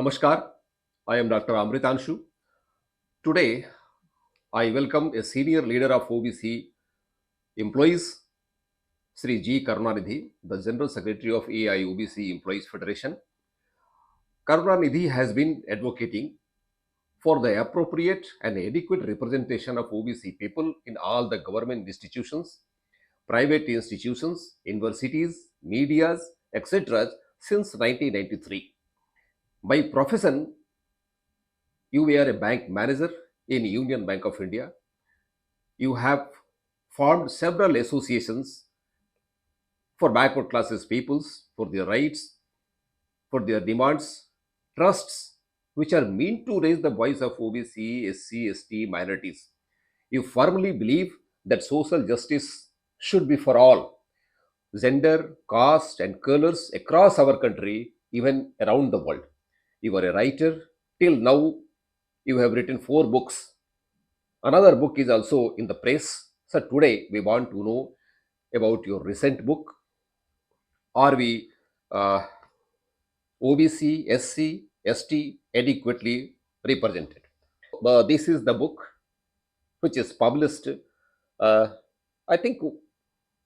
Namaskar, I am Dr. Amritanshu. Today, I welcome a senior leader of OBC Employees, Shri G.Karunanidhi, the General Secretary of AI OBC Employees Federation. Karunanidhi has been advocating for the appropriate and adequate representation of OBC people in all the government institutions, private institutions, universities, medias, etc. since 1993. By profession, you were a bank manager in Union Bank of India. You have formed several associations for backward classes peoples, for their rights, for their demands, trusts which are meant to raise the voice of OBC, SC, ST minorities. You firmly believe that social justice should be for all, gender, caste, and colors across our country, even around the world. You are a writer. Till now, you have written 4 books. Another book is also in the press. So today we want to know about your recent book. Are we OBC, SC, ST adequately represented? This is the book which is published, uh, I think,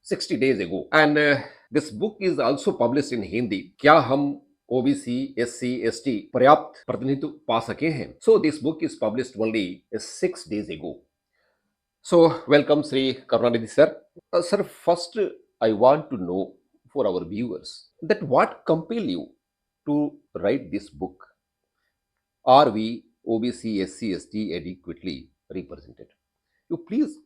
60 days ago. And this book is also published in Hindi. क्या हम OBC, SC, ST पर्याप्त प्रतिनिधित्व पा सके हैं? So this book is published only 6 days ago. So, welcome Sri Karunanidhi sir. Sir, first I want to know for our viewers that what compelled you to write this book? Are we OBC, SC, ST adequately represented? You please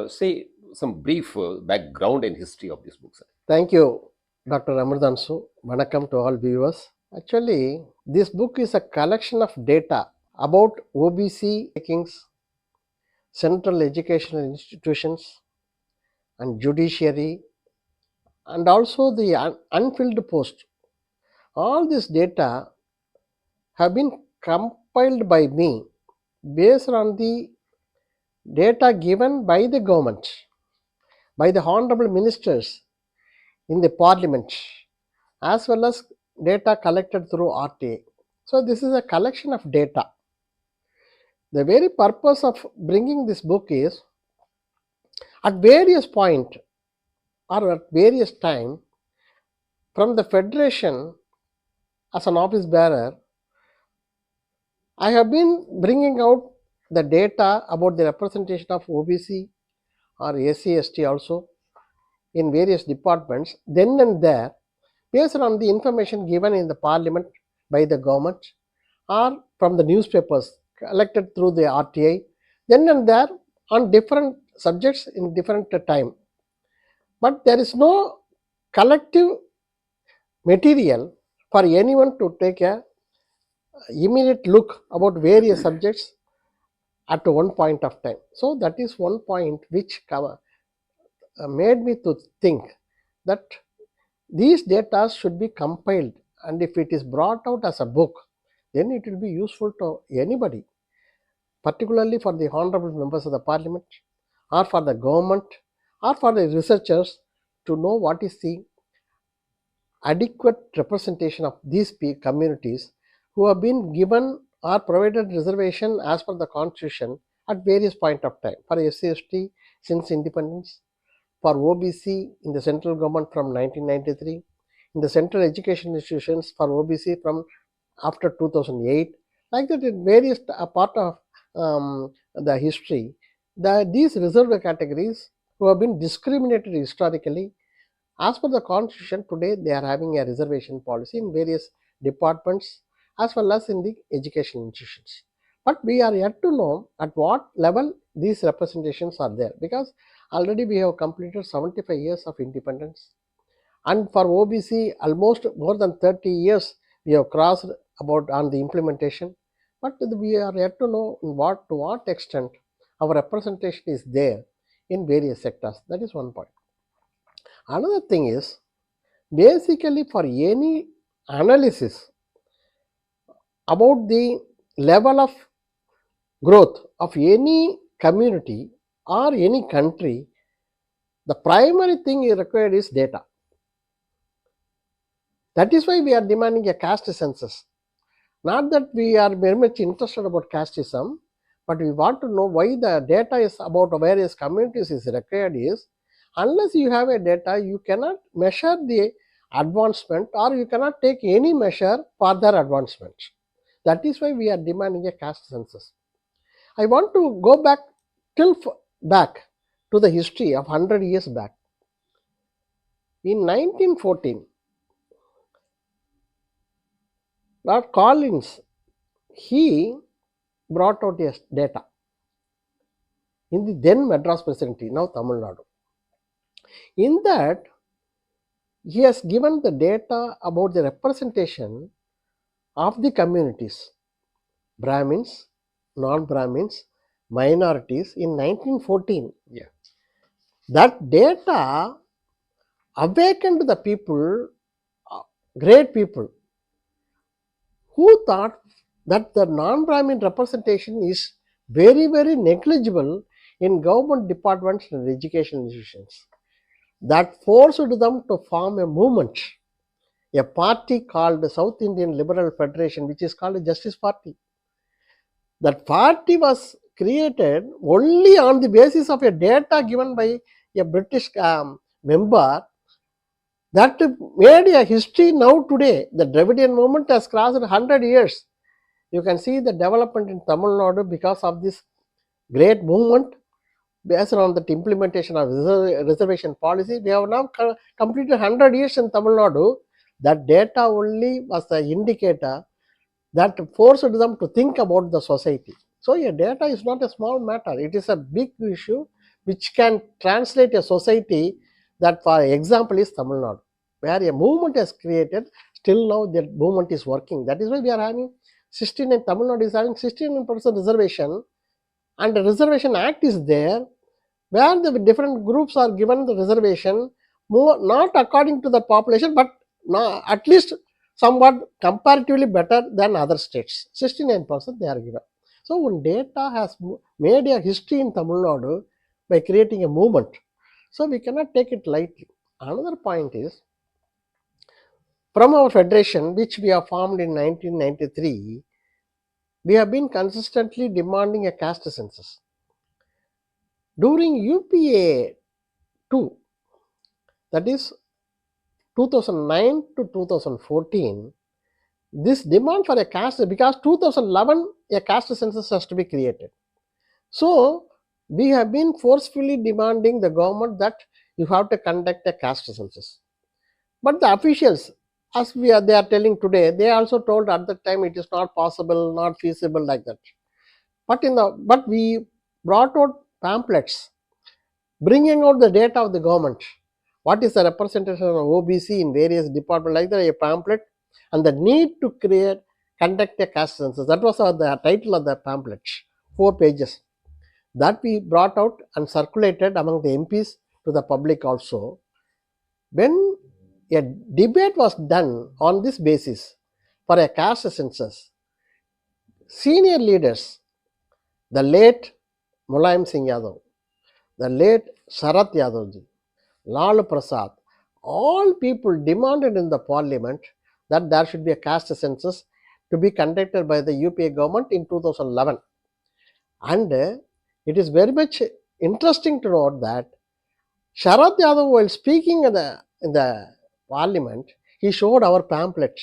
say some brief background and history of this book, sir. Thank you, Dr. Amritanshu. Vanakkam to all viewers. Actually, this book is a collection of data about OBC takings, central educational institutions, and judiciary, and also the unfilled post. All this data have been compiled by me based on the data given by the government, by the honorable ministers in the parliament, as well as data collected through RTA. So this is a collection of data. The very purpose of bringing this book is, at various point or at various time, from the federation as an office bearer, I have been bringing out the data about the representation of OBC or SC ST also in various departments, then and there, based on the information given in the parliament by the government or from the newspapers collected through the RTA, then and there on different subjects in different time. But there is no collective material for anyone to take a immediate look about various subjects at one point of time. So that is one point which made me to think that these data should be compiled, and if it is brought out as a book, then it will be useful to anybody, particularly for the honorable members of the parliament or for the government or for the researchers to know what is the adequate representation of these communities who have been given or provided reservation as per the constitution at various point of time. For SC ST since independence, for OBC in the central government from 1993, in the central education institutions for OBC from after 2008, like that in various part of the history, these reserved categories who have been discriminated historically, as per the constitution today they are having a reservation policy in various departments as well as in the education institutions. But we are yet to know at what level these representations are there, because already we have completed 75 years of independence, and for OBC almost more than 30 years we have crossed about on the implementation, but we are yet to know to what extent our representation is there in various sectors. That is one point. Another thing is, basically for any analysis about the level of growth of any community or any country, the primary thing required is data. That is why we are demanding a caste census. Not that we are very much interested about casteism, but we want to know why the data is about various communities is required is, unless you have a data, you cannot measure the advancement or you cannot take any measure for their advancement. That is why we are demanding a caste census. I want to go back back to the history of 100 years back. In 1914, Lord Collins, he brought out a data in the then Madras Presidency, now Tamil Nadu. In that, he has given the data about the representation of the communities, Brahmins, non-Brahmins, minorities in 1914. Yeah. That data awakened the people, great people, who thought that the non-Brahmin representation is very, very negligible in government departments and education institutions. That forced them to form a movement, a party called the South Indian Liberal Federation, which is called the Justice Party. That party was created only on the basis of a data given by a British member that made a history now today. The Dravidian movement has crossed 100 years. You can see the development in Tamil Nadu because of this great movement based on the implementation of reservation policy. We have now completed 100 years in Tamil Nadu. That data only was the indicator that forced them to think about the society. So your data is not a small matter. It is a big issue which can translate a society that, for example, is Tamil Nadu, where a movement is created. Still now that movement is working. That is why we are having 16, Tamil Nadu is having 16% reservation, and the Reservation Act is there, where the different groups are given the reservation, more, not according to the population, but at least somewhat comparatively better than other states. 69% they are given. So when data has made a history in Tamil Nadu by creating a movement, so we cannot take it lightly. Another point is, from our federation, which we have formed in 1993, we have been consistently demanding a caste census. During UPA 2, that is 2009 to 2014, this demand for a caste, because 2011 a caste census has to be created. So we have been forcefully demanding the government that you have to conduct a caste census. But the officials, as they are telling today, they also told at the time it is not possible, not feasible like that. But we brought out pamphlets bringing out the data of the government. What is the representation of OBC in various departments, like that, a pamphlet, and the need to conduct a caste census. That was the title of the pamphlet, 4 pages. That we brought out and circulated among the MPs to the public also. When a debate was done on this basis for a caste census, senior leaders, the late Mulayam Singh Yadav, the late Sharath Yadavji, Lal Prasad, all people demanded in the parliament that there should be a caste census to be conducted by the UPA government in 2011. And it is very much interesting to note that Sharath Yadav, while speaking in the parliament, he showed our pamphlet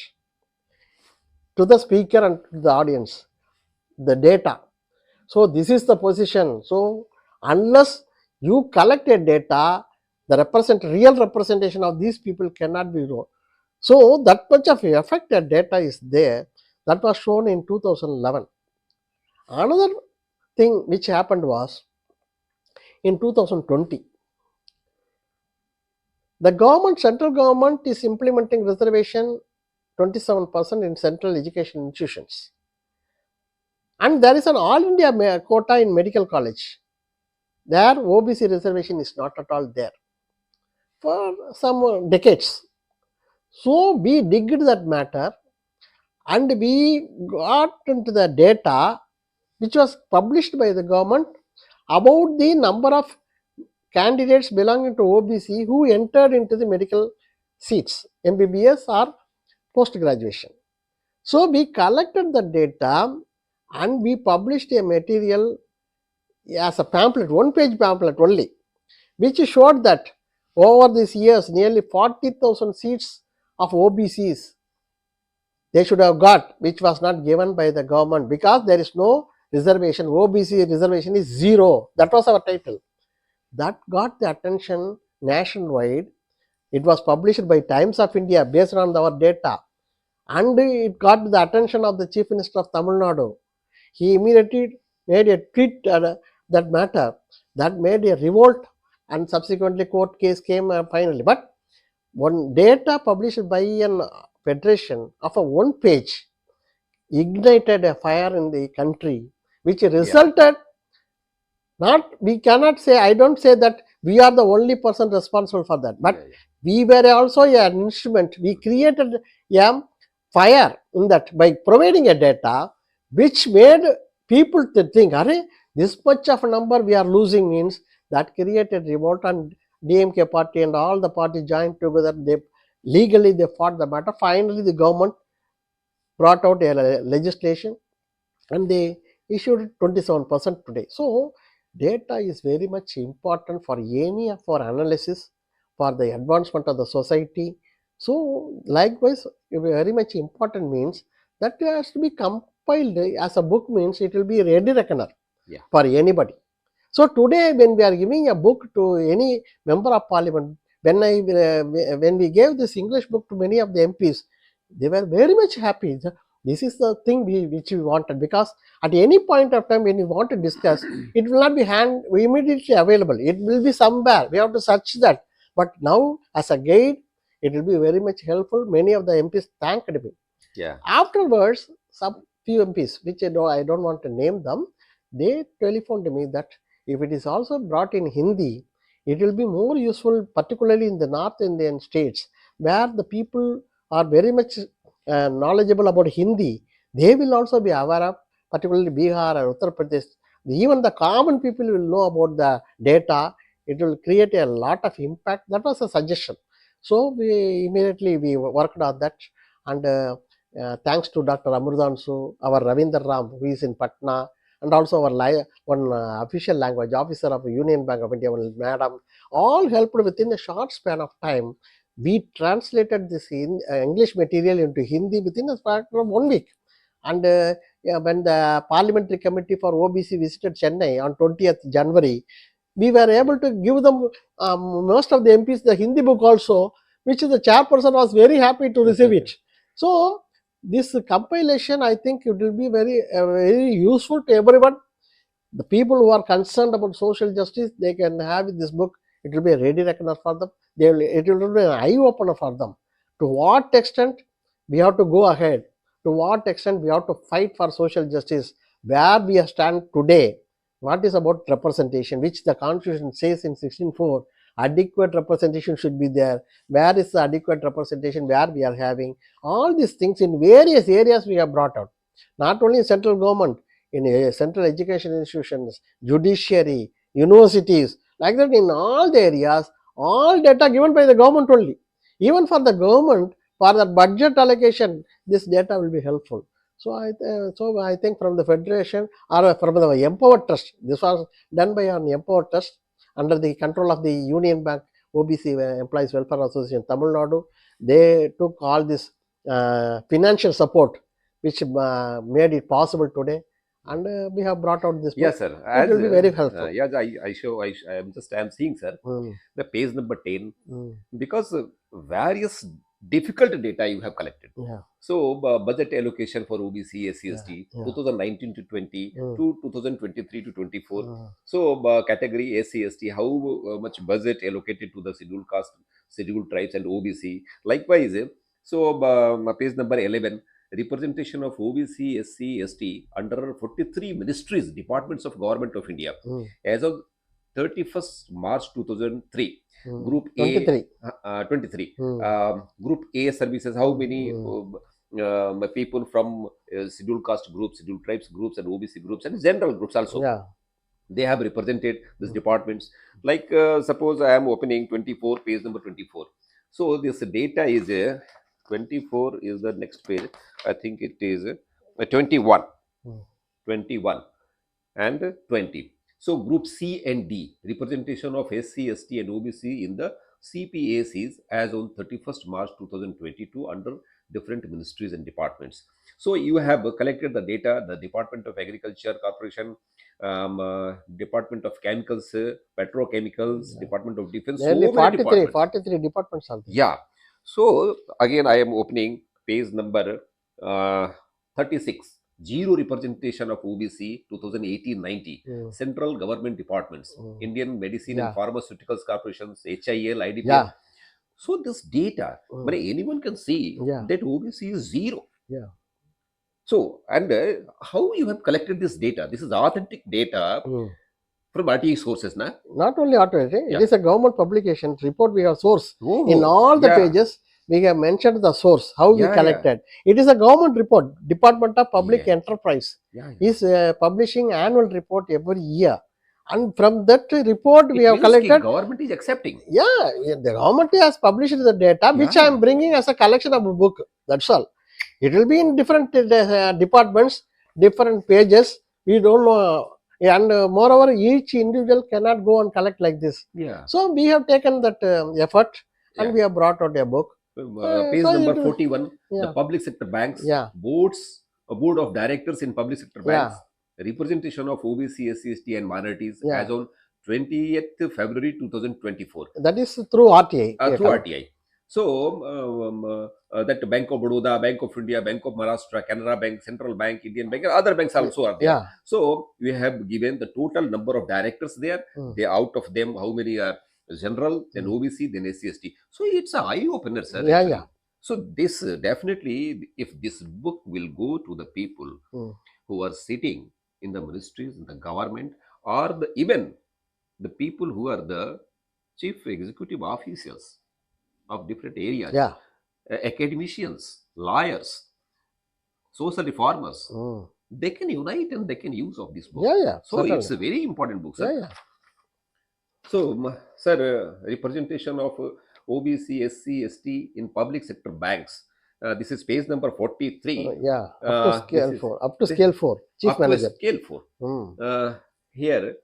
to the speaker and to the audience, the data. So this is the position. So unless you collect a data, the real representation of these people cannot be known. So that much of effect that data is there. That was shown in 2011. Another thing which happened was in 2020. The central government is implementing reservation 27% in central education institutions. And there is an all India quota in medical college. There OBC reservation is not at all there for some decades. So we digged that matter and we got into the data which was published by the government about the number of candidates belonging to OBC who entered into the medical seats, MBBS or post graduation. So we collected the data and we published a material as a pamphlet, one-page pamphlet only, which showed that over these years, nearly 40,000 seats of OBCs they should have got, which was not given by the government because there is no reservation. OBC reservation is zero. That was our title. That got the attention nationwide. It was published by Times of India based on our data, and it got the attention of the Chief Minister of Tamil Nadu. He immediately made a tweet that matter, that made a revolt, and subsequently court case came finally. But one data published by an federation of a one page ignited a fire in the country, which resulted, not, we cannot say, I don't say that we are the only person responsible for that, but we were also an instrument. We created a fire in that by providing a data which made people to think, Array, this much of a number we are losing means, that created revolt, and DMK party and all the parties joined together. They legally they fought the matter. Finally, the government brought out a legislation and they issued 27% today. So data is very much important for any of our analysis, for the advancement of the society. So likewise, very much important means that it has to be compiled as a book, means it will be ready reckoner for anybody. So today when we are giving a book to any member of parliament, when we gave this English book to many of the MPs, they were very much happy. This is the thing which we wanted, because at any point of time when you want to discuss, it will not be immediately available. It will be somewhere. We have to search that. But now as a guide, it will be very much helpful. Many of the MPs thanked me. Afterwards, some few MPs, which I don't want to name them, they telephoned me that if it is also brought in Hindi, it will be more useful, particularly in the North Indian states, where the people are very much knowledgeable about Hindi. They will also be aware of, particularly Bihar or Uttar Pradesh. Even the common people will know about the data. It will create a lot of impact. That was a suggestion. So we immediately worked on that, and thanks to Dr. Amritanshu, our Ravindra Ram, who is in Patna, and also our one official language officer of Union Bank of India, one madam, all helped within a short span of time. We translated this English material into Hindi within a span of 1 week. And when the parliamentary committee for OBC visited Chennai on 20th January, we were able to give them, most of the MPs, the Hindi book also, which the chairperson was very happy to receive it. So this compilation, I think it will be very useful to everyone. The people who are concerned about social justice, they can have this book. It will be a ready reckoner for them. It will be an eye opener for them. To what extent we have to go ahead, to what extent we have to fight for social justice, where we stand today, what is about representation, which the Constitution says in 16.4, adequate representation should be there. Where is the adequate representation, where we are having all these things in various areas we have brought out. Not only in central government, in central education institutions, judiciary, universities, like that, in all the areas, all data given by the government only. Even for the government, for the budget allocation, this data will be helpful. So I think from the federation or from the Empower Trust, this was done by an Empower Trust under the control of the Union Bank OBC Employees Welfare Association Tamil Nadu. They took all this financial support, which made it possible today, and we have brought out this book. Yes, sir. It will be very helpful. Yes, I am seeing, sir, the page number 10, because various difficult data you have collected. So budget allocation for OBC SC ST 2019 to 20 to 2023 to 24. So category SC ST, how much budget allocated to the scheduled caste, scheduled tribes and OBC. Likewise, so page number 11, representation of OBC SC ST under 43 ministries, departments of government of India as of 31st March 2003. Group A 23. Group A services, how many people from scheduled caste groups, scheduled tribes groups and OBC groups and general groups also. They have represented these departments. Like suppose I am opening 24, page number 24. So this data is 24 is the next page. I think it is 21. Hmm. 21 and 20. So group C and D, representation of SC, ST and OBC in the CPACs as on 31st March 2022 under different ministries and departments. So you have collected the data, the Department of Agriculture Corporation, Department of Chemicals, Petrochemicals, Yeah. Department of Defense, Nearly so many 43 departments. departments are there. Yeah. So again, I am opening page number 36. Zero representation of OBC 2018-90. Hmm. Central government departments, Hmm. Indian Medicine and Yeah. Pharmaceuticals Corporations, HIL, IDPL. Yeah. So this data, Hmm. but anyone can see Yeah. that OBC is zero. Yeah. So, and how you have collected this data? This is authentic data Hmm. from RTI sources, na? Not only automated, Yeah. it is a government publication report. We have source in Oh, all the yeah. pages. We have mentioned the source, how we Yeah, collected. It is a government report. Department of Public Yeah. Enterprise Yeah. is publishing annual report every year, and from that report we It have means collected. government is accepting. Yeah, the government has published the data, which I Yeah. am bringing as a collection of a book. That's all. It will be in different departments, different pages. We don't know, and moreover, each individual cannot go and collect like this. Yeah. So we have taken that effort, and Yeah. we have brought out a book. Page so number it- 41, the Yeah. public sector banks, Yeah. boards, a board of directors in public sector Yeah. banks, representation of OBC, SC, ST and minorities Yeah. as on 20th February 2024 That is through RTI. through RTI. So that Bank of Baroda, Bank of India, Bank of Maharashtra, Canara Bank, Central Bank, Indian Bank, and other banks also are there. Yeah. So we have given the total number of directors there. Hmm. They out of them, how many are general, then OBC, then SC, ST. So it's a eye opener, sir. Yeah, actually. yeah. So this definitely, if this book will go to the people Hmm. who are sitting in the ministries, in the government, or even the people who are the chief executive officers of different areas, Yeah. academicians, lawyers, social reformers, Hmm. they can unite and they can use of this book. Yeah, yeah. So Certainly. it's a very important book, sir. Yeah, yeah. So, sir, representation of OBC, SC, ST in public sector banks. This is page number 43. Yeah. Up to Uh, scale this is- 4. Up to this- scale 4. Chief up to a manager. scale 4. Hmm. Here,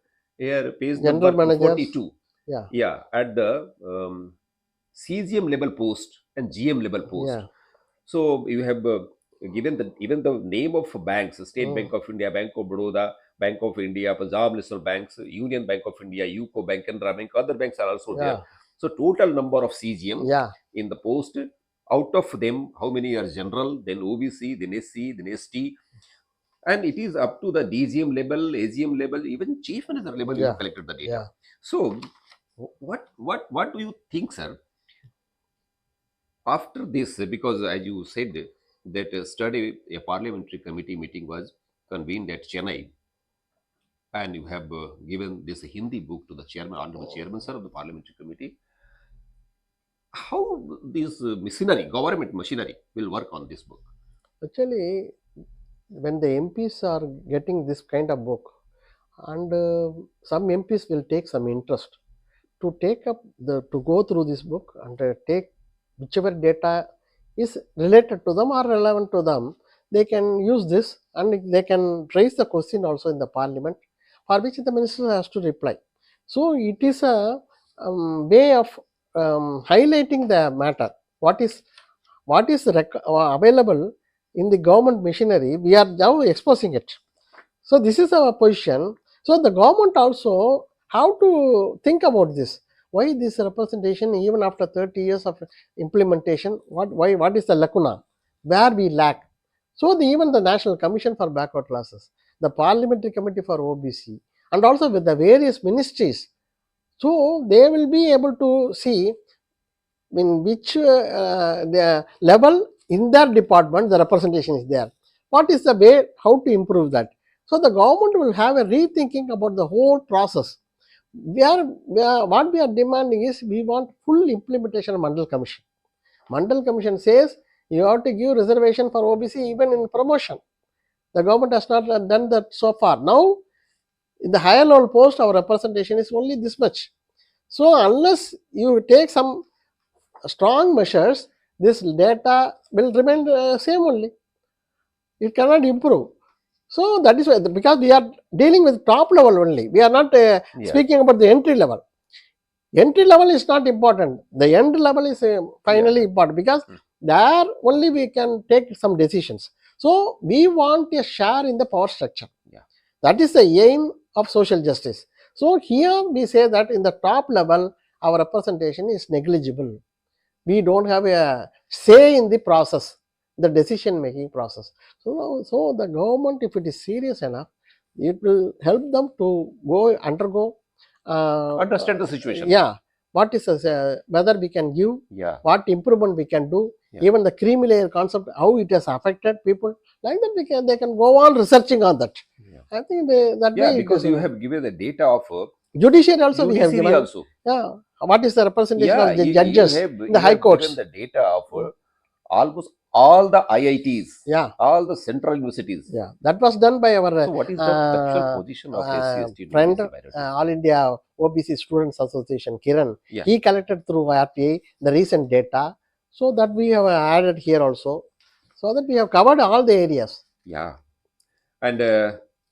page General number managers. 42. Yeah. Yeah, at the CGM level post and GM level post. Yeah. So you have given the even the name of banks: State Hmm. Bank of India, Bank of Baroda, Bank of India, Punjab National Banks, Union Bank of India, UCO Bank, Canara Bank. Other banks are also Yeah. there. So total number of CGM Yeah. in the post. Out of them, how many are general? Then OBC, then SC, then ST, and it is up to the DGM level, AGM level, even chief minister level. You Yeah. have collected the data. Yeah. So, what do you think, sir? After this, because as you said that a parliamentary committee meeting was convened at Chennai, and you have given this Hindi book to the chairman, honorable chairman, sir, of the parliamentary committee. How this machinery, government machinery, will work on this book? Actually, when the MPs are getting this kind of book, and some MPs will take some interest to go through this book and take whichever data is related to them or relevant to them, they can use this and they can raise the question also in the parliament, for which the minister has to reply. So it is a way of highlighting the matter. What is available in the government machinery, we are now exposing it. So this is our position. So the government also have to think about this. Why this representation, even after 30 years of implementation, what is the lacuna? Where we lack? So even the National Commission for Backward Classes, the Parliamentary Committee for OBC, and also with the various ministries, so they will be able to see in which the level in their department the representation is there. What is the way, how to improve that? So the government will have a rethinking about the whole process. What we are demanding is we want full implementation of Mandal Commission. Mandal Commission says you have to give reservation for OBC even in promotion. The government has not done that so far. Now, in the higher level post, our representation is only this much. So unless you take some strong measures, this data will remain same only. It cannot improve. So that is why, because we are dealing with top level only. We are not speaking about the entry level. Entry level is not important. The end level is finally important, because there only we can take some decisions. So we want a share in the power structure. That is the aim of social justice. So here we say that in the top level, our representation is negligible. We don't have a say in the process, the decision making process. So the government, if it is serious enough, it will help them to undergo Understand the situation. What is whether we can give, what improvement we can do, even the creamy layer concept, how it has affected people, like that they can go on researching on that. I think that way, because you have given the data of judiciary also we have given. also. What is the representation of the judges in the high courts? Given the data of almost all the IITs, all the central universities. That was done by our so what is the actual position of SC ST friend, All India OBC Students Association, Kiran. He collected through RTA the recent data, so that we have added here also, so that we have covered all the areas. And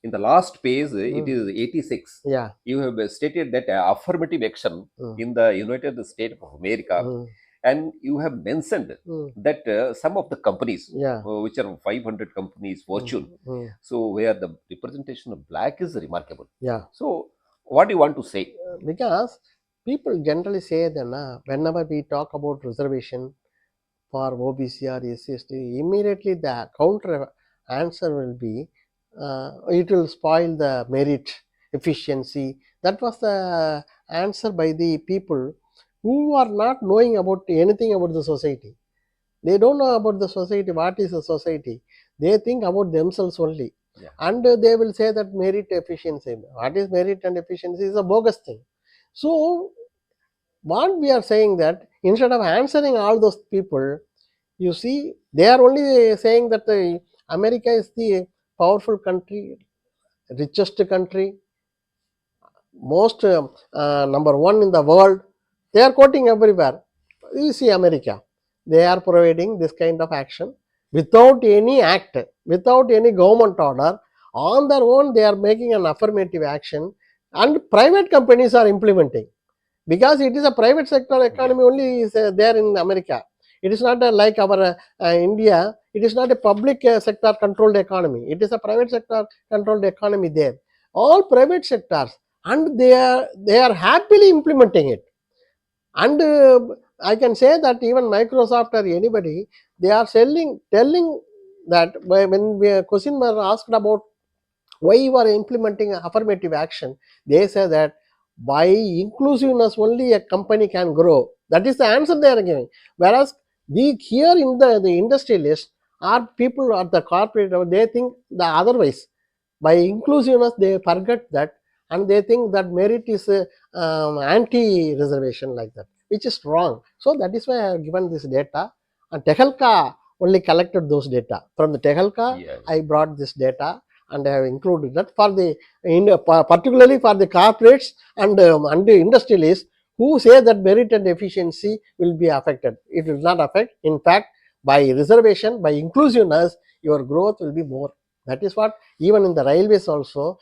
in the last page, it is 86. You have stated that affirmative action in the United States of America, and you have mentioned that some of the companies, which are 500 companies, Fortune, so where the representation of black is remarkable. So what do you want to say? Because people generally say that whenever we talk about reservation for OBC or SC ST, immediately the counter answer will be it will spoil the merit efficiency. That was the answer by the people who are not knowing about anything about the society. They don't know about the society. What is the society? They think about themselves only. And they will say that merit efficiency. What is merit and efficiency is a bogus thing. So what we are saying, that instead of answering all those people, you see, they are only saying that America is the powerful country, richest country, most number one in the world. They are quoting everywhere. You see, America, they are providing this kind of action without any act, without any government order. On their own, they are making an affirmative action, and private companies are implementing, because it is a private sector economy only is there in America. It is not like our India. It is not a public sector controlled economy. It is a private sector controlled economy there. All private sectors, and they are happily implementing it. And I can say that even Microsoft or anybody, they are telling that when a question was asked about why you are implementing affirmative action, they say that by inclusiveness only a company can grow. That is the answer they are giving. Whereas here in the industrialists or people or the corporate, they think the otherwise. By inclusiveness, they forget that, and they think that merit is anti-reservation, like that, which is wrong. So that is why I have given this data, and Tehelka only collected those data. From the Tehelka, I brought this data, and I have included that for the particularly for the corporates and the industrialists who say that merit and efficiency will be affected. It will not affect. In fact, by reservation, by inclusiveness, your growth will be more. That is what, even in the railways also,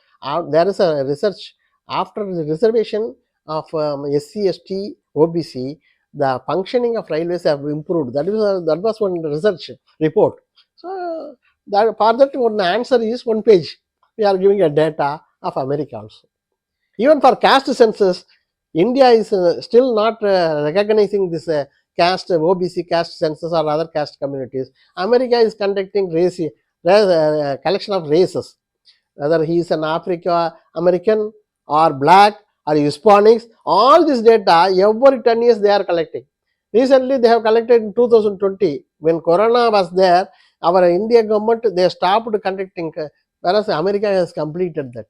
there is a research after the reservation of SC, ST, OBC, the functioning of railways have improved. That was one research report. So that for that one answer is one page. We are giving a data of America also. Even for caste census, India is still not recognizing this caste, OBC caste census or other caste communities. America is conducting collection of races, whether he is an African American or black or Hispanics. All this data every 10 years they are collecting. Recently they have collected in 2020 when Corona was there. Our India government, they stopped conducting, whereas America has completed that.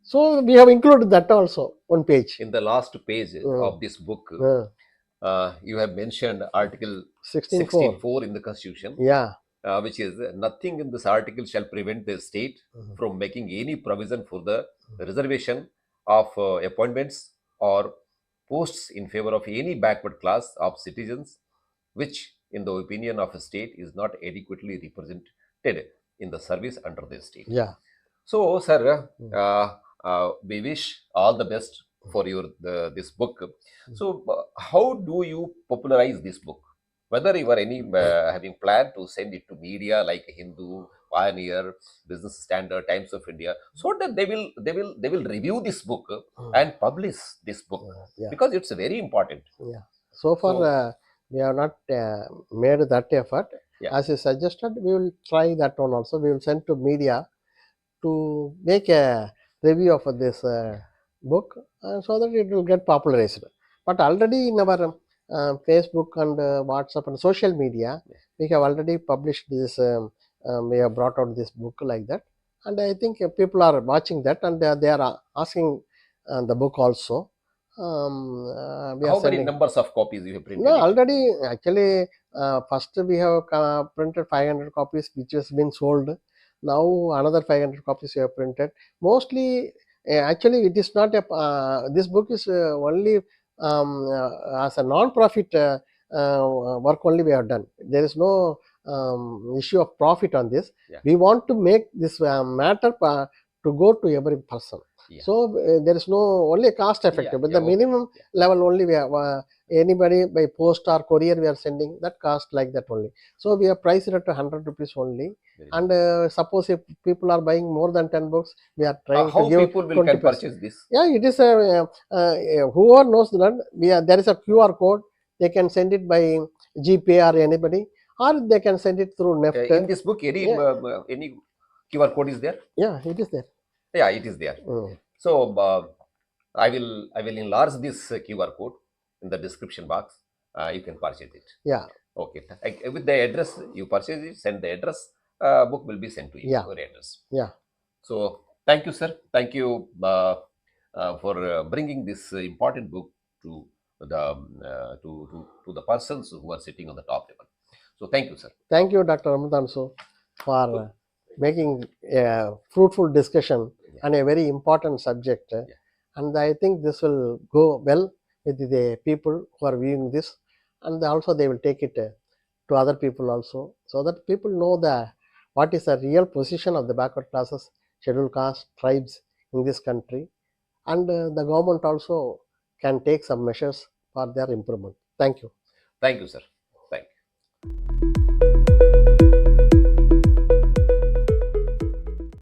So we have included that also one page. In the last page of this book, you have mentioned Article 16.4 in the Constitution, which is nothing in this article shall prevent the state from making any provision for the reservation of appointments or posts in favor of any backward class of citizens which in the opinion of a state, is not adequately represented in the service under the state. Yeah. So, sir, we wish all the best for your this book. So, how do you popularize this book? Whether you are any having plan to send it to media like Hindu, Pioneer, Business Standard, Times of India, so that they will review this book and publish this book, Yeah. because it's very important. Yeah. So far, So, we have not made that effort. yeah. As you suggested, we will try that one also. We will send to media to make a review of this book, so that it will get popularized. But already in our Facebook and WhatsApp and social media, we have already published this. We have brought out this book like that, and I think people are watching that, and they are asking the book also. We are How many sending. numbers of copies you have No, printed it? already actually first we have printed 500 copies, which has been sold. Now another 500 copies we have printed. Mostly, actually, it is not a. This book is only as a non-profit work only we have done. There is no issue of profit on this. Yeah. We want to make this matter to go to every person. Yeah. So there is no only cost effective, Yeah, but yeah, the okay. minimum Yeah. level only we have. Anybody by post or courier we are sending, that cost like that only. So we are priced at 100 rupees only. Very And nice. suppose if people are buying more than 10 books, we are trying to How give people will 20%. can purchase this? Yeah, it is whoever knows that there is a QR code. They can send it by GPay or anybody, or they can send it through NEFT. In this book, any QR code is there? Yeah, it is there. Yeah, it is there. So I will enlarge this QR code in the description box. You can purchase it. Yeah. Okay. With the address, you purchase it, send the address. Book will be sent to you. Yeah. Your address. Yeah. So thank you, sir. Thank you for bringing this important book to the persons who are sitting on the top level. So thank you, sir. Thank you, Dr. Amritanshu, for making a fruitful discussion on a very important subject. And I think this will go well with the people who are viewing this, and also they will take it to other people also, so that people know what is the real position of the backward classes, scheduled caste, tribes in this country, and the government also can take some measures for their improvement. Thank you. Thank you, sir.